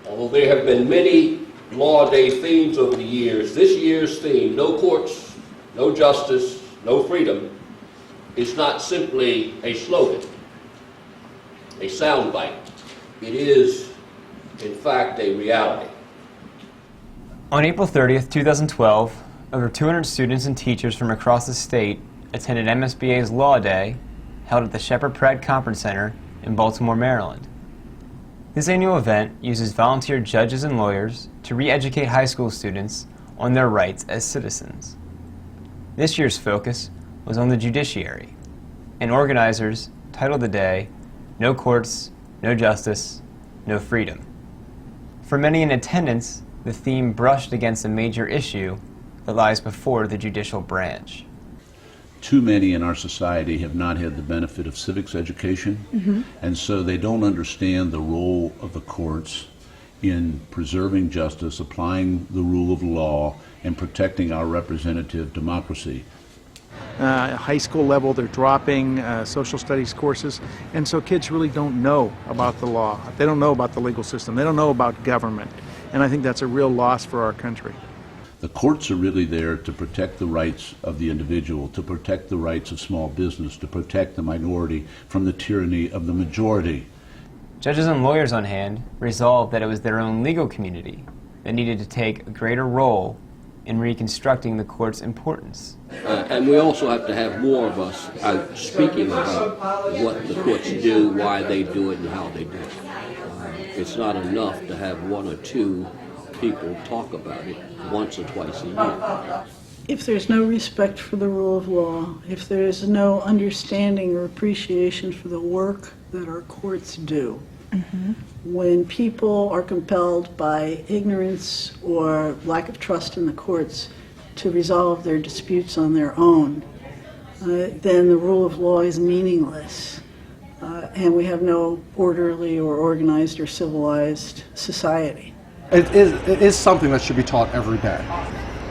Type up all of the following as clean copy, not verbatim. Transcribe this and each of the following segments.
Although there have been many Law Day themes over the years, this year's theme, no courts, no justice, no freedom, is not simply a slogan, a soundbite. It is, in fact, a reality. On April 30th, 2012, over 200 students and teachers from across the state attended MSBA's Law Day, held at the Sheppard Pratt Conference Center in Baltimore, Maryland. This annual event uses volunteer judges and lawyers to re-educate high school students on their rights as citizens. This year's focus was on the judiciary, and organizers titled the day, "No Courts, No Justice, No Freedom." For many in attendance, the theme brushed against a major issue that lies before the judicial branch. Too many in our society have not had the benefit of civics education, and so they don't understand the role of the courts in preserving justice, applying the rule of law, and protecting our representative democracy. High school level, they're dropping social studies courses, and so kids really don't know about the law. They don't know about the legal system. They don't know about government, and I think that's a real loss for our country. The courts are really there to protect the rights of the individual, to protect the rights of small business, to protect the minority from the tyranny of the majority. Judges and lawyers on hand resolved that it was their own legal community that needed to take a greater role in reconstructing the court's importance. And we also have to have more of us out speaking about what the courts do, why they do it, and how they do it. It's not enough to have one or two people talk about it once or twice a year. If there's no respect for the rule of law, if there is no understanding or appreciation for the work that our courts do, when people are compelled by ignorance or lack of trust in the courts to resolve their disputes on their own, then the rule of law is meaningless, and we have no orderly or organized or civilized society. It is something that should be taught every day.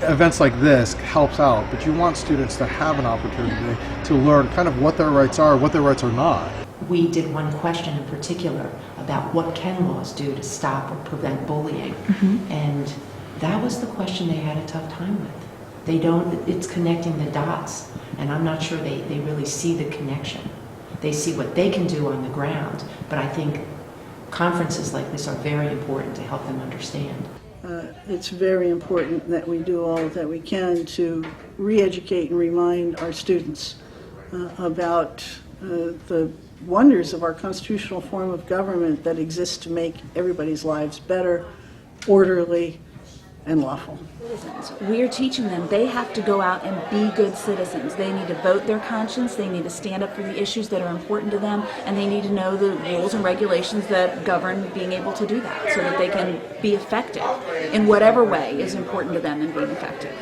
Events like this helps out, but you want students to have an opportunity to learn kind of what their rights are, what their rights are not. We did one question in particular about what can laws do to stop or prevent bullying, and that was the question they had a tough time with. They don't, it's connecting the dots, and I'm not sure they really see the connection. They see what they can do on the ground, but I think conferences like this are very important to help them understand. It's very important that we do all that we can to re-educate and remind our students about the wonders of our constitutional form of government that exists to make everybody's lives better, orderly, and lawful. We're teaching them they have to go out and be good citizens. They need to vote their conscience, they need to stand up for the issues that are important to them, and they need to know the rules and regulations that govern being able to do that so that they can be effective in whatever way is important to them in being effective.